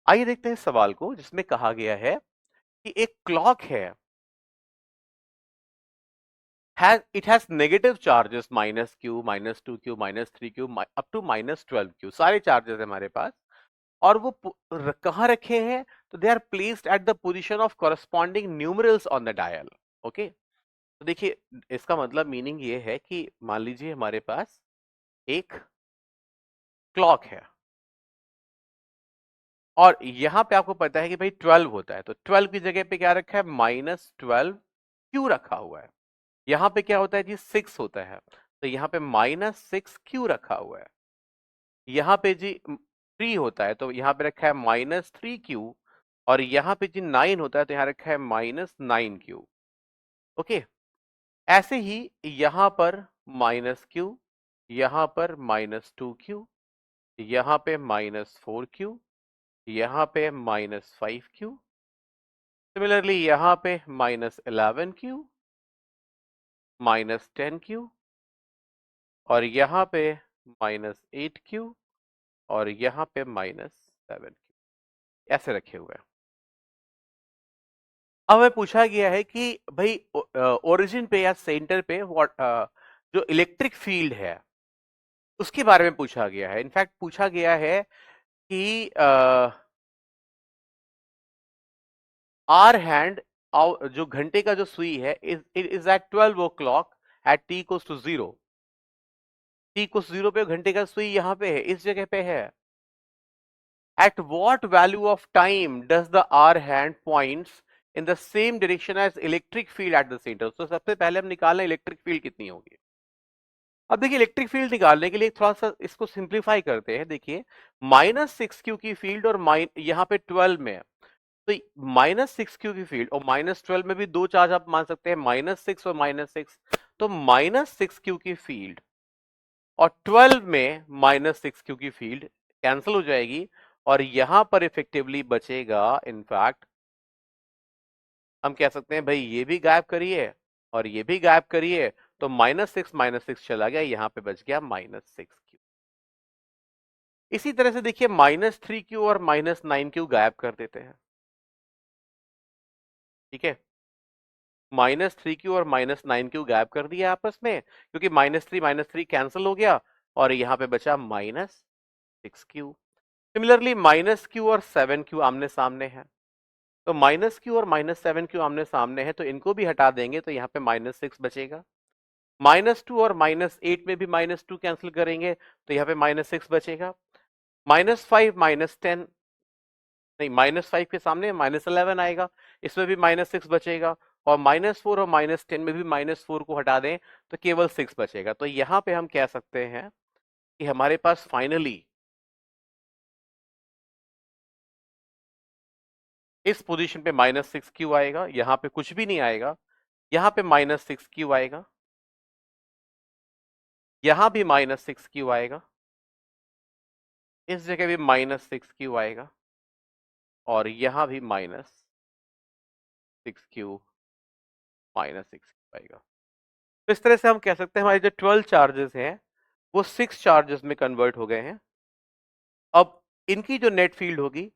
आइए देखते हैं इस सवाल को जिसमें कहा गया है कि एक क्लॉक है, it has negative charges -q, -2q, -3q up to -12q, सारे चार्जेस है हमारे पास। और वो कहाँ रखे हैं? तो they are placed at the position of corresponding numerals on the dial. Okay, तो देखिए इसका मतलब मीनिंग ये है कि मान लीजिए हमारे पास एक क्लॉक है और यहां पे आपको पता है कि भाई 12 होता है, तो 12 की जगह पे क्या रखा है? -12 क्यू रखा हुआ है। यहां पे क्या होता है जी? 6 होता है, तो यहां पे -6 क्यू रखा हुआ है। यहाँ पे जी 3 होता है, तो यहाँ पे रखा है -3q। और यहाँ पे जी 9 होता है, तो यहाँ रखा है -9q। ओके, ऐसे ही यहाँ पर -q, यहाँ पर -2q, यहाँ पे -4q, यहाँ पे -5q, सिमिलरली यहाँ पे -11q, -10q, और यहाँ पे -8q, और यहाँ पे -7q, ऐसे रखे हुए हैं। अब हमें पूछा गया है कि भाई ओरिजिन पे या सेंटर पे जो इलेक्ट्रिक फील्ड है उसके बारे में पूछा गया है। इनफैक्ट पूछा गया है कि आर हैंड जो घंटे का जो सुई है is at 12 o'clock at t equals to 0। T equals 0 पे घंटे का सुई यहाँ पे है, इस जगह पे है। At what value of time does the R hand points in the same direction as electric field at the center? तो सबसे पहले हम निकालना इलेक्ट्रिक फील्ड कितनी होगी। अब देखिए इलेक्ट्रिक फील्ड निकालने के लिए थोड़ा सा इसको सिंप्लीफाई करते हैं। देखिए -6q की फील्ड और यहाँ पे 12 में है, तो -6q की फील्ड और -12 में भी दो चार्ज आप मान सकते हैं, -6 और -6। तो -6q की फील्ड और 12 में -6q की फील्ड कैंसिल हो जाएगी और यहां पर इफेक्टिवली बचेगा। इनफैक्ट हम कह सकते हैं भाई ये भी गायब करिए और ये भी गायब करिए, तो -6 चला गया, यहां पे बच गया -6q। इसी तरह से देखिए -3q और -9q गायब कर देते हैं। ठीक है, -3q और -9q गायब कर दिया आपस में, क्योंकि -3 कैंसिल हो गया और यहां पे बचा -6q। सिमिलरली -q और 7q आमने सामने है, तो -q और -7q आमने सामने है, तो इनको भी हटा देंगे तो यहाँ पे -6 बचेगा। -2 और -8 में भी -2 कैंसिल करेंगे तो यहाँ पे -6 बचेगा। -5 -10 नहीं, -5 के सामने -11 आएगा, इसमें भी -6 बचेगा। और -4 और -10 में भी -4 को हटा दें तो केवल 6 बचेगा। तो यहाँ पे हम कह सकते हैं कि हमारे पास फाइनली इस पोजीशन पे -6q आएगा, यहाँ पे कुछ भी नहीं आएगा, यहाँ पे -6q आएगा, यहां भी -6q आएगा, इस जगह भी -6q आएगा और यहां भी -6q आएगा। तो इस तरह से हम कह सकते हैं हमारे जो 12 चार्जेस हैं वो 6 चार्जेस में कन्वर्ट हो गए हैं। अब इनकी जो नेट फील्ड होगी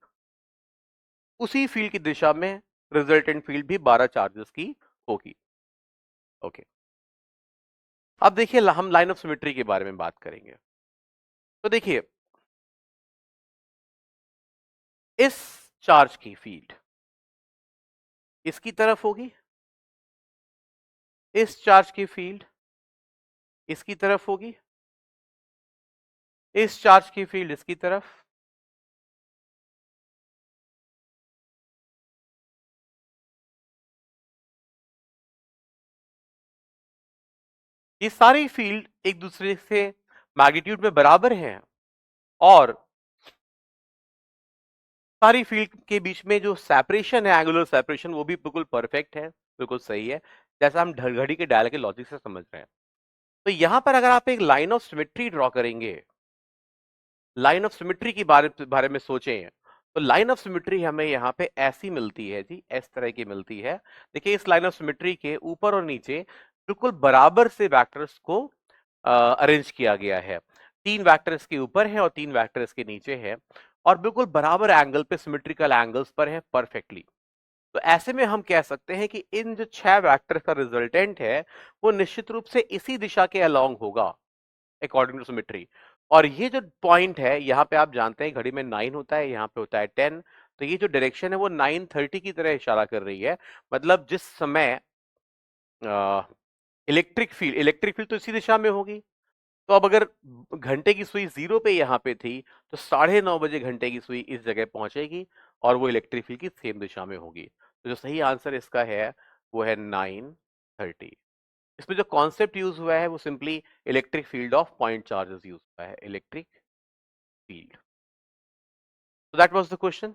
उसी फील्ड की दिशा में रिजल्टेंट फील्ड भी 12 चार्जेस की होगी। ओके, अब देखिए हम लाइन ऑफ सिमेट्री के बारे में बात करेंगे। तो देखिए इस चार्ज की फील्ड इसकी तरफ होगी, इस चार्ज की फील्ड इसकी तरफ होगी, इस चार्ज की फील्ड इसकी तरफ, ये सारी फील्ड एक दूसरे से मैग्नीट्यूड में बराबर हैं और सारी फील्ड के बीच में जो सेपरेशन है, एंगुलर सेपरेशन, वो भी बिल्कुल परफेक्ट है, बिल्कुल सही है, जैसा हम घड़ी के डायल के लॉजिक से समझ रहे हैं। तो यहां पर अगर आप एक लाइन ऑफ सिमेट्री ड्रॉ करेंगे, लाइन ऑफ सिमेट्री के बारे में सोचें, तो लाइन ऑफ सिमेट्री हमें यहाँ पे ऐसी मिलती है जी, इस तरह की मिलती है। देखिए इस लाइन ऑफ सिमेट्री के ऊपर और नीचे बिल्कुल बराबर से वेक्टर्स को अरेंज किया गया है। 3 वेक्टर इसके ऊपर है और 3 वेक्टर इसके नीचे है। और बिल्कुल बराबर एंगल पे, सिमेट्रिकल एंगल्स पर है परफेक्टली। तो ऐसे में हम कह सकते हैं कि इन जो 6 वेक्टर्स का रिजल्टेंट है वो निश्चित रूप से इसी दिशा के अलोंग होगा अकॉर्डिंग टू सिमेट्री। और ये जो पॉइंट है, यहाँ पे आप जानते हैं घड़ी में 9 होता है, यहाँ पे होता है 10, तो ये जो डायरेक्शन है वो 9:30 की तरह इशारा कर रही है। मतलब जिस समय इलेक्ट्रिक फील्ड तो इसी दिशा में होगी। तो अब अगर घंटे की सुई 0 पे यहाँ पे थी, तो 9:30 बजे घंटे की सुई इस जगह पहुंचेगी और वो इलेक्ट्रिक फील्ड की सेम दिशा में होगी। तो जो सही आंसर इसका है वो है 9:30। इसमें जो कॉन्सेप्ट यूज हुआ है वो simply electric field of point charges use हुआ है, electric field. So that was the question.